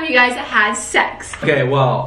you guys had sex? Okay, well.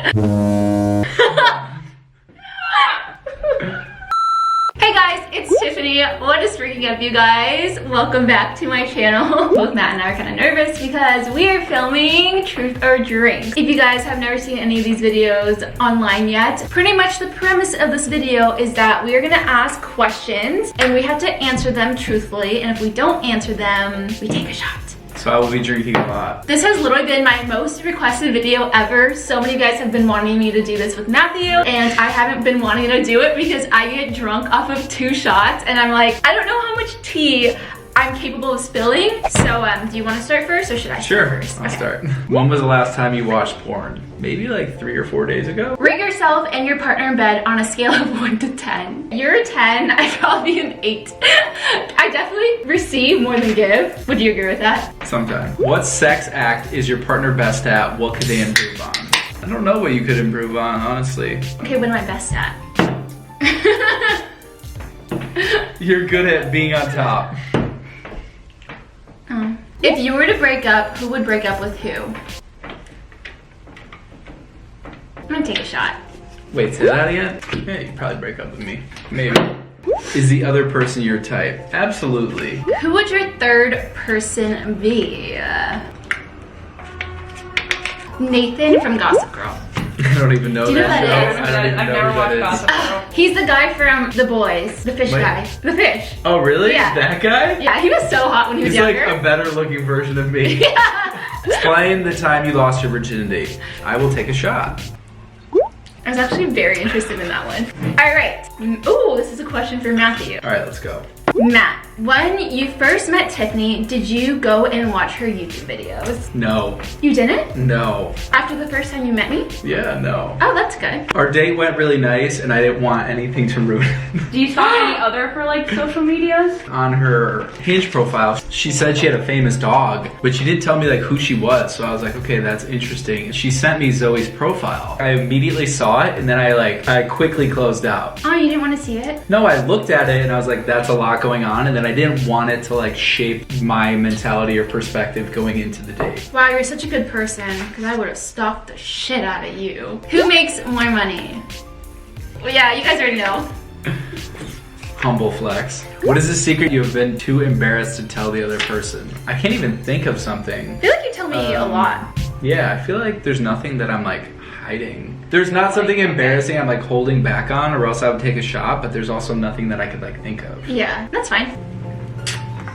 Hey guys, it's Tiffany. What is freaking up, you guys? Welcome back to my channel. Both Matt and I are kind of nervous because we are filming Truth or Drinks. If you guys have never seen any of these videos online yet, pretty much the premise of this video is that we are gonna ask questions and we have to answer them truthfully, and if we don't answer them, we take a shot. So I will be drinking a lot. This has literally been my most requested video ever. So many of you guys have been wanting me to do this with Matthew, and I haven't been wanting to do it because I get drunk off of 2 shots, and I'm like, I don't know how much tea I'm capable of spilling. So do you want to start first or should I start first? I'll start. When was the last time you watched porn? Maybe like 3 or 4 days ago? Rate yourself and your partner in bed on a scale of 1 to 10. You're a 10, I'd probably be an 8. I definitely receive more than give. Would you agree with that? Sometime. What sex act is your partner best at? What could they improve on? I don't know what you could improve on, honestly. Okay, what am I best at? You're good at being on top. If you were to break up, who would break up with who? I'm gonna take a shot. Wait, say that again? Yeah, you'd probably break up with me. Maybe. Is the other person your type? Absolutely. Who would your third person be? Nathan from Gossip Girl. I don't even know Do you know that who that show. is? I don't even I've know never who watched that Gossip Girl. He's the guy from The Boys, the fish Wait. guy. The fish. Oh, really? Yeah. That guy? Yeah, he was so hot when he was He's like younger. a better looking version of me. Yeah. Explain the time you lost your virginity. I will take a shot. I was actually very interested in that one. All right. Ooh, this is a question for Matthew. All right, let's go. Matt, when you first met Tiffany, did you go and watch her YouTube videos? No. You didn't? No. After the first time you met me? Yeah, no. Oh, that's good. Our date went really nice and I didn't want anything to ruin it. Do you stalk any other for like social medias? On her Hinge profile, she said she had a famous dog, but she didn't tell me like who she was, so I was like, okay, that's interesting. She sent me Zoe's profile. I immediately saw it and then I quickly closed out. Oh, you didn't want to see it? No, I looked at it and I was like, that's a lot going on, and then I didn't want it to like shape my mentality or perspective going into the date. Wow, you're such a good person, because I would have stalked the shit out of you. Who makes more money? Well, yeah, you guys already know. Humble flex. What is the secret you have been too embarrassed to tell the other person? I can't even think of something. I feel like you tell me a lot. Yeah, I feel like there's nothing that I'm like hiding. There's not something embarrassing I'm like holding back on, or else I would take a shot, but there's also nothing that I could like think of. Yeah, that's fine.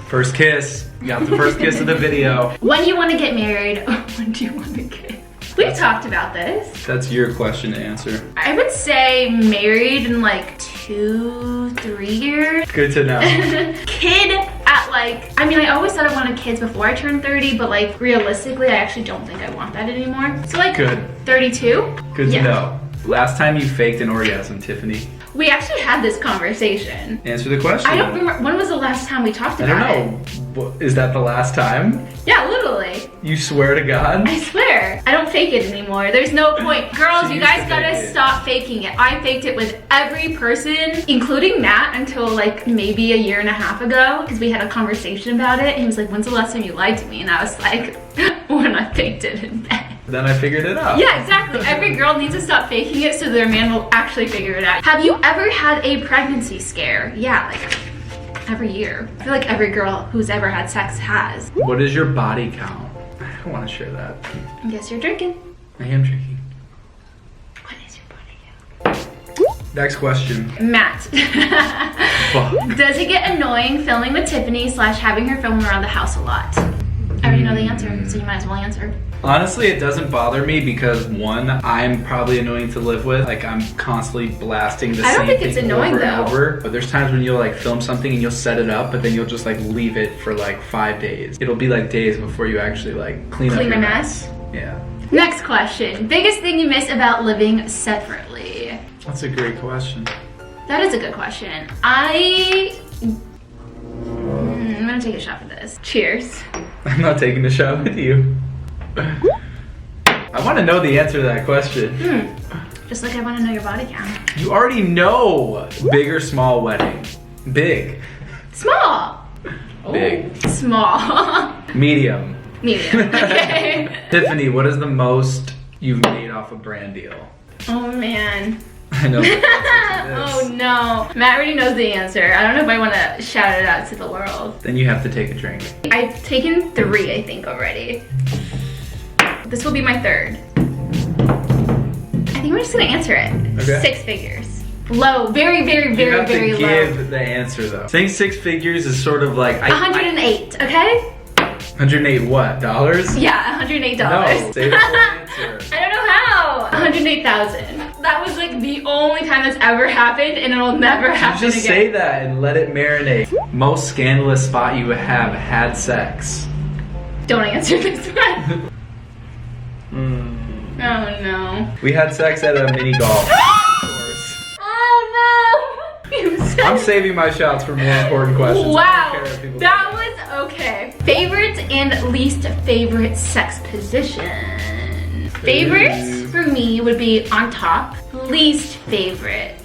First kiss. You got the first kiss of the video. When you want to get married, when do you want to get? We've talked about this. That's your question to answer. I would say married in like 2-3 years. Good to know. Kid at like, I mean, I always thought I wanted kids before I turned 30, but like realistically, I actually don't think I want that anymore. So like Good. 32? Good Yeah. to know. Last time you faked an orgasm, Tiffany. We actually had this conversation. Answer the question. I don't remember, when was the last time we talked I about don't know. Is that the last time? it? Yeah, literally. You swear to God? I swear. I don't fake it anymore. There's no point. Girls, She you used guys to gotta fake it. stop faking it. I faked it with every person, including Matt, until like maybe a year and a half ago, because we had a conversation about it. He was like, when's the last time you lied to me? And I was like, when I faked it in bed. Then I figured it out. Yeah, exactly. Every girl needs to stop faking it so their man will actually figure it out. Have you ever had a pregnancy scare? Yeah, like every year. I feel like every girl who's ever had sex has. What is your body count? I don't want to share that. I guess you're drinking. I am drinking. What is your body count? Next question. Matt. Fuck. Does it get annoying filming with Tiffany / having her film around the house a lot? I already know the answer, so you might as well answer. Honestly, it doesn't bother me because one, I'm probably annoying to live with. Like I'm constantly blasting the I don't same think it's thing annoying, over and though. over. But there's times when you'll like film something and you'll set it up, but then you'll just like leave it for like 5 days. It'll be like days before you actually like clean up Clean your a mess? Yeah. Next question. Biggest thing you miss about living separately? That's a great question. That is a good question. I'm gonna take a shot for this. Cheers. I'm not taking the shot with you. I want to know the answer to that question. Just like I want to know your body count. You already know. Big or small wedding? Big. Small. Big. Small. Medium. Medium. Okay. Tiffany, what is the most you've made off a brand deal? Oh man. I know. Oh no. Matt already knows the answer. I don't know if I want to shout it out to the world. Then you have to take a drink. I've taken 3, I think, already. This will be my 3rd. I think we're just gonna answer it. Okay. 6 figures. Low. Very, very, very, very low. You have to give the answer though. Saying 6 figures is sort of like 108, okay? 108 what? Dollars? Yeah, $108. No, say the full answer. I don't know how. 108,000. That was like the only time that's ever happened, and it'll never happen Just again. say that and let it marinate. Most scandalous spot you have had sex? Don't answer this one. Oh no. We had sex at a mini golf course. Oh no. You said I'm saving my shots for more important questions. I Wow, don't care if people that was okay. Favorite and least favorite sex position. Favorites for me would be on top. Least favorite.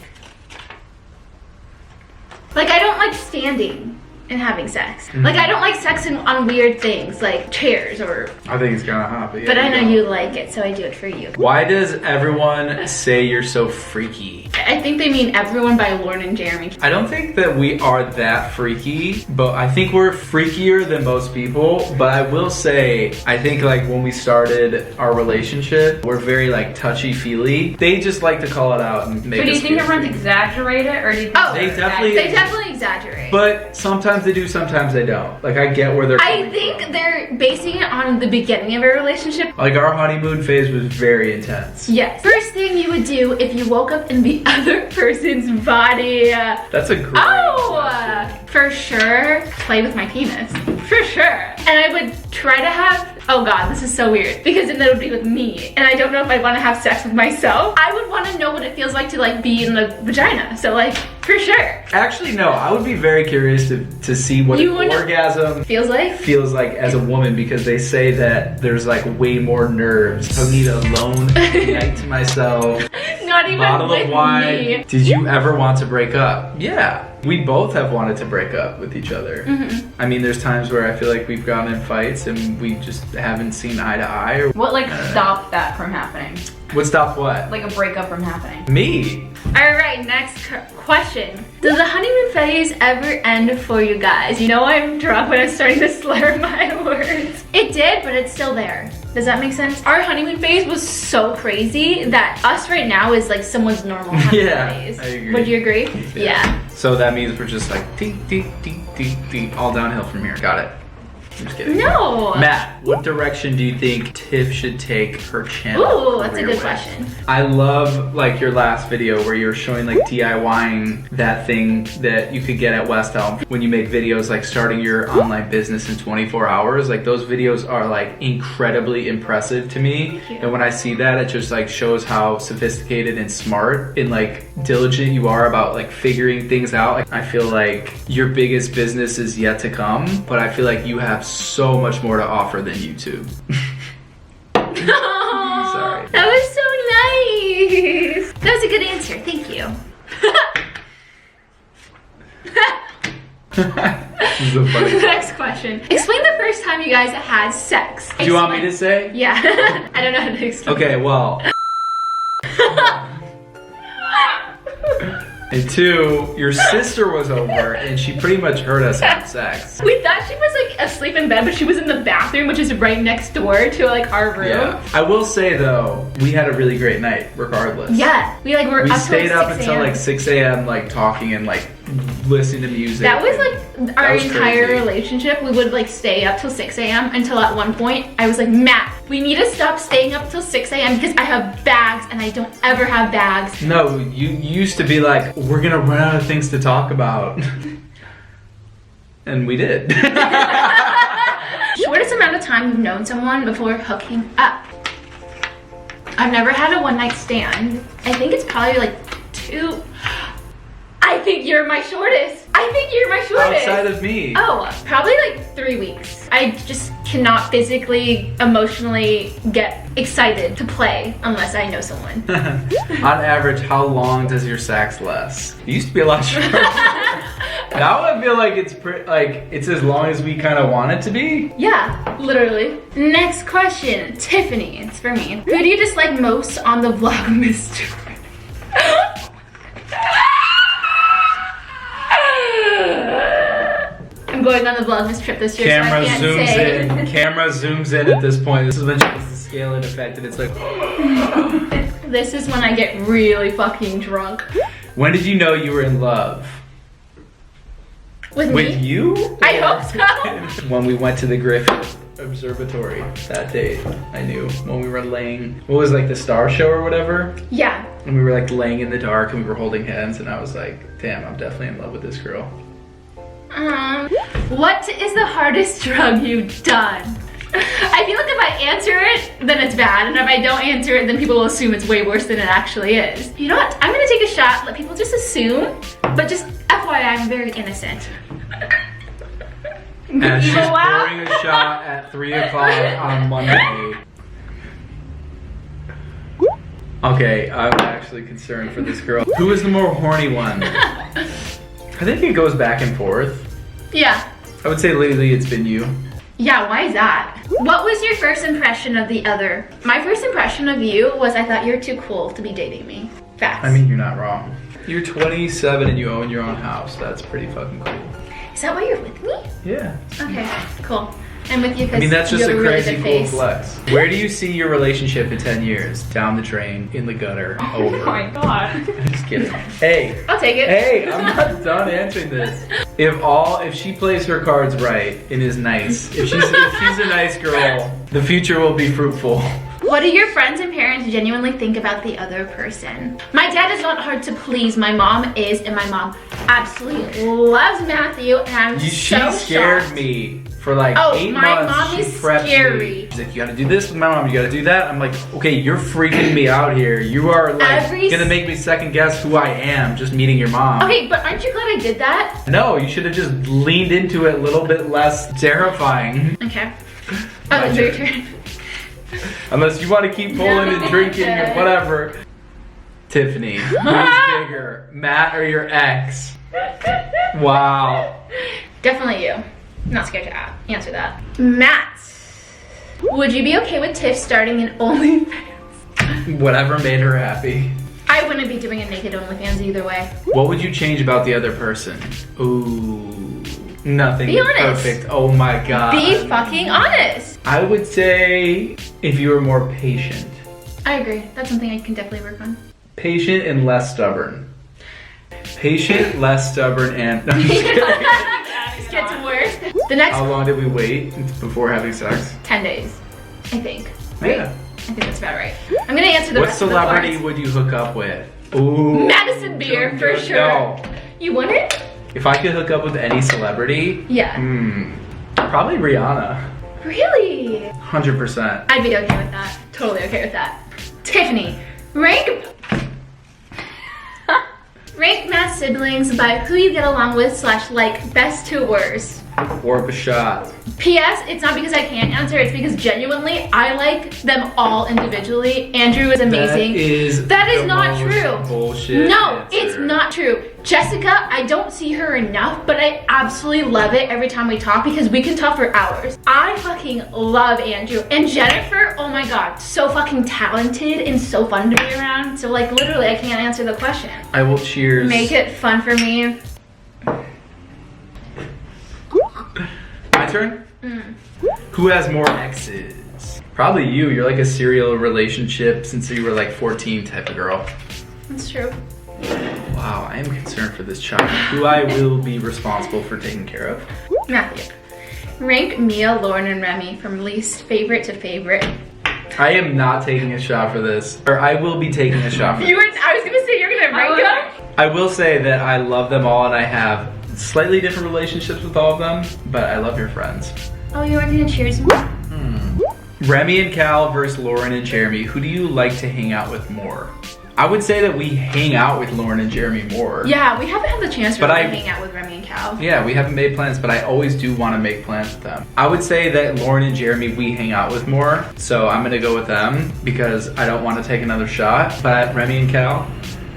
Like I don't like standing and having sex. Like I don't like sex on weird things like chairs or. I think it's kind of hot, but yeah. But I know you like it, so I do it for you. Why does everyone say you're so freaky? I think they mean everyone by Lauren and Jeremy. I don't think that we are that freaky, but I think we're freakier than most people. But I will say, I think like when we started our relationship, we're very like touchy-feely. They just like to call it out and make So do you us think feel everyone's freaky. exaggerate it, or do you think Oh, They they're definitely- They definitely exaggerate. But sometimes they do, sometimes they don't. Like I get where they're I coming think from. they're basing it on the beginning of a relationship. Like our honeymoon phase was very intense. Yes. First thing you would do if you woke up in the other person's body. That's a great question. For sure, play with my penis. For sure. And I would try to have, oh God, this is so weird. Because then it would be with me. And I don't know if I want to have sex with myself. I would want to know what it feels like to like be in the vagina. So like, for sure. Actually, no, I would be very curious to see what You an wouldn't- orgasm Feels like? feels like as a woman, because they say that there's like way more nerves. I need a alone night to myself, Not even bottle with of wine. me. Did you ever want to break up? Yeah, we both have wanted to break up with each other. I mean, there's times where I feel like we've gotten in fights and we just haven't seen eye to eye. Or What like stopped that from happening? what stopped what? Like a breakup from happening? Me. All right, next question. Does the honeymoon phase ever end for you guys? You know I'm drunk when I'm starting to slur my words. It did, but it's still there. Does that make sense? Our honeymoon phase was so crazy that us right now is like someone's normal honeymoon Yeah, phase. I agree. Would you agree? Yeah. So that means we're just like dee, dee, dee, dee, dee, all downhill from here. Got it. I'm just kidding. No. Matt, what direction do you think Tiff should take her channel? Ooh, that's a career good with? question. I love like your last video where you were showing like DIYing that thing that you could get at West Elm when you make videos like starting your online business in 24 hours. Like those videos are like incredibly impressive to me. Thank you. And when I see that, it just like shows how sophisticated and smart and like diligent you are about like figuring things out. Like, I feel like your biggest business is yet to come, but I feel like you have so much more to offer than YouTube. Sorry. That was so nice. That was a good answer. Thank you. This is a funny. Next question. Explain the first time you guys had sex. Do you want me to say? Yeah. I don't know how to explain. Okay, well. And two, your sister was over and she pretty much heard us have sex. We thought she was like asleep in bed, but she was in the bathroom, which is right next door to like our room. Yeah. I will say though, we had a really great night regardless. Yeah. We like were We up stayed till up 6 until a.m. like 6 a.m. like talking and like listening to music. That was like our was entire crazy. relationship. We would like stay up till 6 a.m. until at one point I was like, Matt, we need to stop staying up till 6 a.m. because I have bags and I don't ever have bags. No, you used to be like, we're gonna run out of things to talk about. And we did. Shortest amount of time you've known someone before hooking up. I've never had a one night stand. I think it's probably like 2. I think you're my shortest. I think you're my shortest. Outside of me. Oh, probably like 3 weeks. I just cannot physically, emotionally get excited to play unless I know someone. On average, how long does your sax last? It used to be a lot shorter. Now I feel like it's as long as we kind of want it to be. Yeah, literally. Next question, Tiffany, it's for me. Who do you dislike most on the vlog, Mr. I'm going on the vlogmas trip this year, Camera so I can't zooms say. in. Camera zooms in at this point. This is when she has the scaling effect, and it's like. This is when I get really fucking drunk. When did you know you were in love? With me? With you? I hope so. When we went to the Griffith Observatory that day, I knew. When we were laying, what was like the star show or whatever? Yeah. And we were like laying in the dark and we were holding hands, and I was like, damn, I'm definitely in love with this girl. What is the hardest drug you've done? I feel like if I answer it, then it's bad. And if I don't answer it, then people will assume it's way worse than it actually is. You know what? I'm gonna take a shot, let people just assume, but just FYI, I'm very innocent. And she's pouring a shot at 3 o'clock on Monday. Okay, I'm actually concerned for this girl. Who is the more horny one? I think it goes back and forth. Yeah. I would say lately it's been you. Yeah, why is that? What was your first impression of the other? My first impression of you was I thought you were too cool to be dating me. Facts. I mean, you're not wrong. You're 27 and you own your own house. That's pretty fucking cool. Is that why you're with me? Yeah. Okay, cool. I'm with you because I mean, that's just a really crazy good cool face. flex. Where do you see your relationship in 10 years? Down the drain, in the gutter, over. Oh my god. Just kidding. Hey. I'll take it. Hey, I'm not done answering this. If she plays her cards right and is nice, if she's a nice girl, the future will be fruitful. What do your friends and parents genuinely think about the other person? My dad is not hard to please. My mom is, and my mom absolutely loves Matthew, and I'm She so scared shocked. me for like 8 my months. mom She is prepped scary. me. She's like, you gotta do this with my mom, you gotta do that. I'm like, okay, you're freaking me out here. You are like gonna make me second guess who I am just meeting your mom. Okay, but aren't you glad I did that? No, you should have just leaned into it a little bit less terrifying. Okay. My Oh, it's your turn. turn. Unless you want to keep pulling and drinking or whatever. Tiffany, who's bigger, Matt or your ex? Wow. Definitely you. Not scared to answer that. Matt, would you be okay with Tiff starting an OnlyFans? Whatever made her happy. I wouldn't be doing a naked OnlyFans either way. What would you change about the other person? Ooh, nothing. Be honest. Perfect. Oh my god. Be fucking honest. I would say if you were more patient. I agree. That's something I can definitely work on. Patient and less stubborn. Patient, less stubborn, and no, I'm just kidding. It gets worse. The next How long did we wait before having sex? 10 days, I think. Right? Yeah. I think that's about right. I'm gonna answer the What rest of the celebrity cards. would you hook up with? Ooh. Madison Beer, for sure. No. You wouldn't? If I could hook up with any celebrity, Yeah. probably Rihanna. Really? 100%. I'd be okay with that. Totally okay with that. Tiffany, rank Matt's siblings by who you get along with / like best to worst. Or a shot. P.S. It's not because I can't answer, it's because genuinely I like them all individually. Andrew is amazing. That is the not most true. Bullshit. No, answer. it's not true. Jessica, I don't see her enough, but I absolutely love it every time we talk because we can talk for hours. I fucking love Andrew. And Jennifer, oh my god, so fucking talented and so fun to be around. So like literally I can't answer the question. I will cheers. Make it fun for me. My turn? Who has more exes? Probably you. You're like a serial relationship since you were like 14 type of girl. That's true. Wow, I am concerned for this child, who I will be responsible for taking care of. Matthew. Rank Mia, Lauren, and Remy from least favorite to favorite. I am not taking a shot for this. Or I will be taking a shot for this. I was gonna say you're gonna rank them. I will say that I love them all and I have slightly different relationships with all of them, but I love your friends. Oh, you weren't gonna cheers me? Remy and Cal versus Lauren and Jeremy. Who do you like to hang out with more? I would say that we hang out with Lauren and Jeremy more. Yeah, we haven't had the chance to But really I- hang out with Remy and Cal. Yeah, we haven't made plans, but I always do want to make plans with them. I would say that Lauren and Jeremy we hang out with more, so I'm gonna go with them because I don't want to take another shot. But Remy and Cal,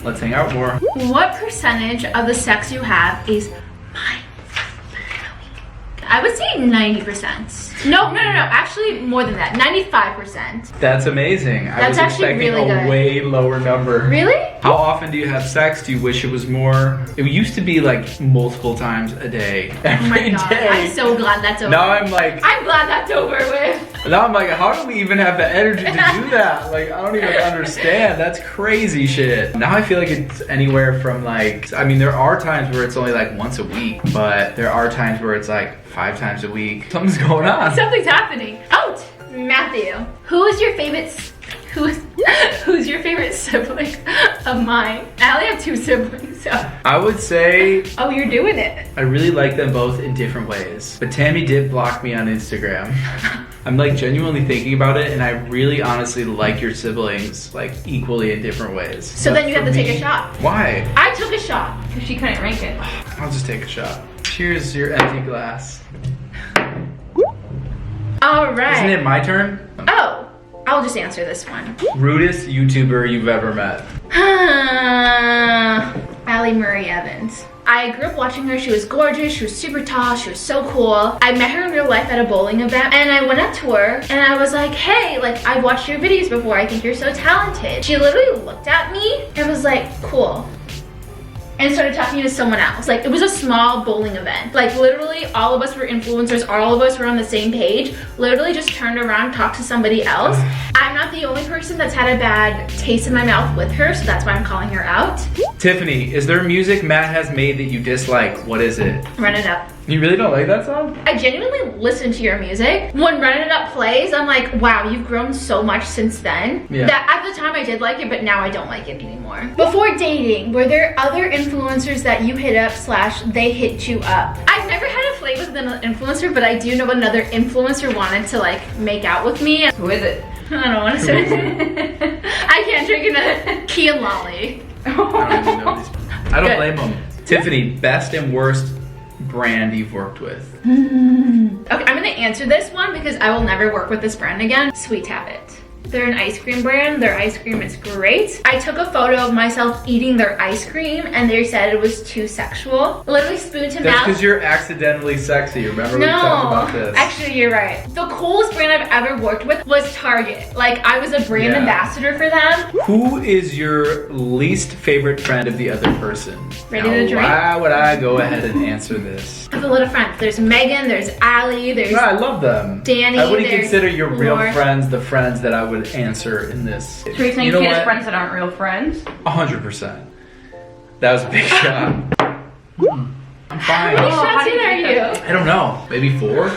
let's hang out more. What percentage of the sex you have is I would say 90%. No. Actually, more than that. 95%. That's amazing. I was actually expecting really a good. way lower number. Really? How often do you have sex? Do you wish it was more? It used to be like multiple times a day. Oh my Every god. day. I'm so glad that's over. Now I'm like, I'm glad that's over with. now I'm like, how do we even have the energy to do that? Like, I don't even understand. That's crazy shit. Now I feel like it's anywhere from like, I mean, there are times where it's only like once a week, but there are times where it's like 5 times a week. Something's going on. Something's happening. Oh, Matthew. Who's your favorite sibling of mine? I only have 2 siblings, so. I would say Oh, you're doing it. I really like them both in different ways. But Tammy did block me on Instagram. I'm like genuinely thinking about it, and I really honestly like your siblings like equally in different ways. So But then you have for to take me- a shot. Why? I took a shot. Because she couldn't rank it. I'll just take a shot. Cheers, your empty glass. All right. Isn't it my turn? Oh, I'll just answer this one. Rudest YouTuber you've ever met. Allie Marie Evans. I grew up watching her. She was gorgeous. She was super tall. She was so cool. I met her in real life at a bowling event, and I went up to her and I was like, hey, like, I've watched your videos before. I think you're so talented. She literally looked at me and was like, cool. And started talking to someone else. Like, it was a small bowling event. Like, literally all of us were influencers. All of us were on the same page. Literally just turned around, talked to somebody else. I'm not the only person that's had a bad taste in my mouth with her, so that's why I'm calling her out. Tiffany, is there music Matt has made that you dislike? What is it? Run It Up. You really don't like that song? I genuinely listen to your music. When Run It Up plays, I'm like, wow, you've grown so much since then. Yeah. That at the time I did like it, but now I don't like it anymore. Before dating, were there other influencers that you hit up / they hit you up? I've never had a fling with an influencer, but I do know another influencer wanted to like make out with me. Who is it? I don't want to say it. I can't drink another Key and Lolly. I don't even know these. I don't Good. blame them. Tiffany, best and worst brand you've worked with. Okay, I'm gonna answer this one because I will never work with this brand again. Sweet Habit. They're an ice cream brand. Their ice cream is great. I took a photo of myself eating their ice cream and they said it was too sexual. Literally spoon to That's mouth. because you're accidentally sexy. Remember we talked about this? Actually, you're right. The coolest brand I've ever worked with was Target. Like, I was a brand Yeah. ambassador for them. Who is your least favorite friend of the other person? Ready Now, to drink? why would I go ahead and answer this? I have a lot of friends. There's Megan, there's Allie, there's No, I love them. Danny, I wouldn't there's consider your real Laura. friends the friends that I would answer in this. So you're saying You know she has what? friends that aren't real friends? 100%. That was a big shot. I'm fine. How many Oh, shots how do in you are think you? that- I don't know. Maybe 4?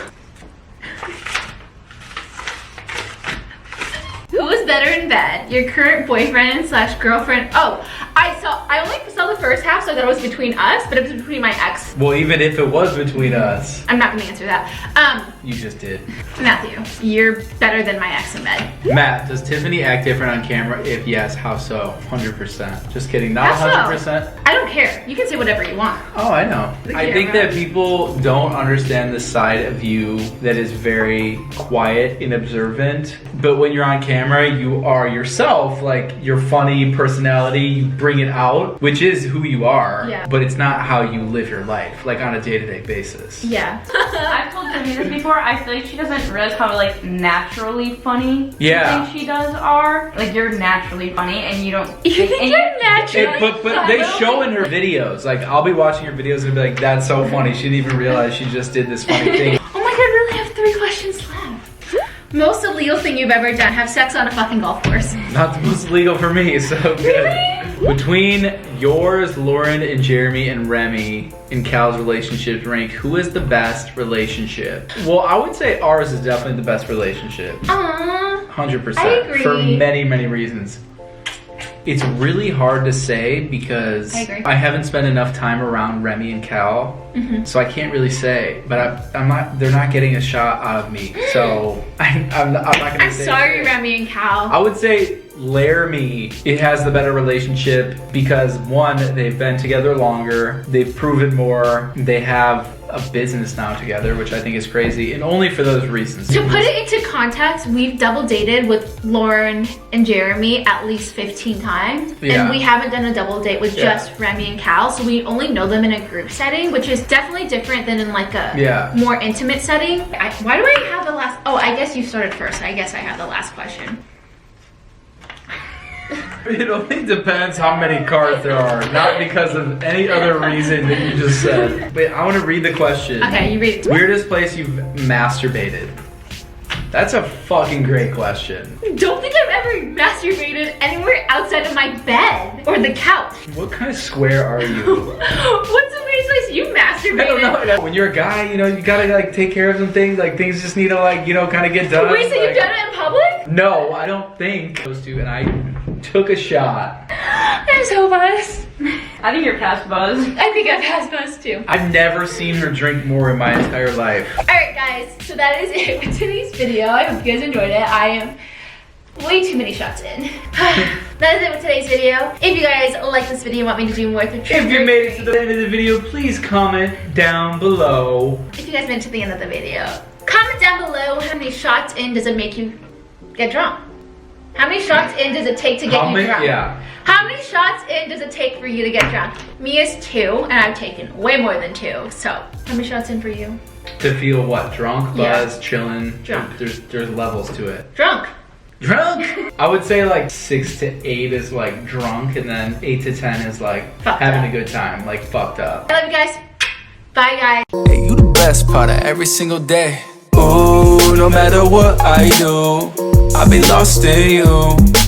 Who is better in bed? Your current boyfriend / girlfriend? Oh, I only saw the first half, so that it was between us, but it was between my ex. Well, even if it was between us, I'm not gonna answer that. you just did. Matthew, you're better than my ex in bed. Matt, does Tiffany act different on camera? If yes, how so? 100%. Just kidding. Not How so? 100%. I don't care. You can say whatever you want. Oh, I know. I think that people don't understand the side of you that is very quiet and observant. But when you're on camera, you are yourself. Like, your funny personality, you bring it out, which is who you are. Yeah. But it's not how you live your life, like on a day-to-day basis. Yeah. I've told Tiffany this before. I feel like she doesn't realize how like naturally funny Yeah. things she does are. Like you're naturally funny and you don't. You think and you're naturally But they show in her videos. Like, I'll be watching her videos and be like, that's so funny. She didn't even realize she just did this funny thing. Oh my god, I really have 3 questions left. Most illegal thing you've ever done, have sex on a fucking golf course. Not the most legal for me, so good. Really? Between yours, Lauren, and Jeremy, and Remy in Cal's relationships rank, who is the best relationship? Well, I would say ours is definitely the best relationship. Aww. 100%. I agree. For many, many reasons. It's really hard to say because I agree. I haven't spent enough time around Remy and Cal, so I can't really say. But I'm not. They're not getting a shot out of me, so I'm not gonna I'm say. sorry, Remy and Cal. I would say Laramie, it has the better relationship because one, they've been together longer, they've proven more, they have a business now together, which I think is crazy, and only for those reasons. To put it into context, we've double dated with Lauren and Jeremy at least 15 times. Yeah. And we haven't done a double date with just Remy and Cal, so we only know them in a group setting, which is definitely different than in like a more intimate setting. Why do I have the last? Oh, I guess you started first. I guess I have the last question. It only depends how many cards there are, not because of any other reason that you just said. But I want to read the question. Okay, you read it. Weirdest place you've masturbated? That's a fucking great question. Don't think I've ever masturbated anywhere outside of my bed or the couch. What kind of square are you? What's the weirdest place you masturbated? I don't know. When you're a guy, you know, you gotta like take care of some things. Like things just need to like, you know, kind of get done. Wait, so you've done it in public? No, I don't think. Those two, and I took a shot. I'm so buzzed. I think you're past buzz. I think I've passed buzz too. I've never seen her drink more in my entire life. Alright guys, so that is it with today's video. I hope you guys enjoyed it. I am way too many shots in. That is it with today's video. If you guys like this video and want me to do more with the If you made it to the end of the video, please comment down below. If you guys made it to the end of the video, comment down below how many shots in does it make you get drunk? How many shots in does it take to get you drunk? Yeah. How many shots in does it take for you to get drunk? Me is 2, and I've taken way more than 2. So, how many shots in for you? To feel what? Drunk, buzz, chilling. Drunk. There's levels to it. Drunk. Drunk? I would say like 6 to 8 is like drunk, and then 8 to 10 is like fucked having up. a good time, like fucked up. I love you guys. Bye guys. Hey, you the best part of every single day. Ooh, no matter what I do, I've been lost in you.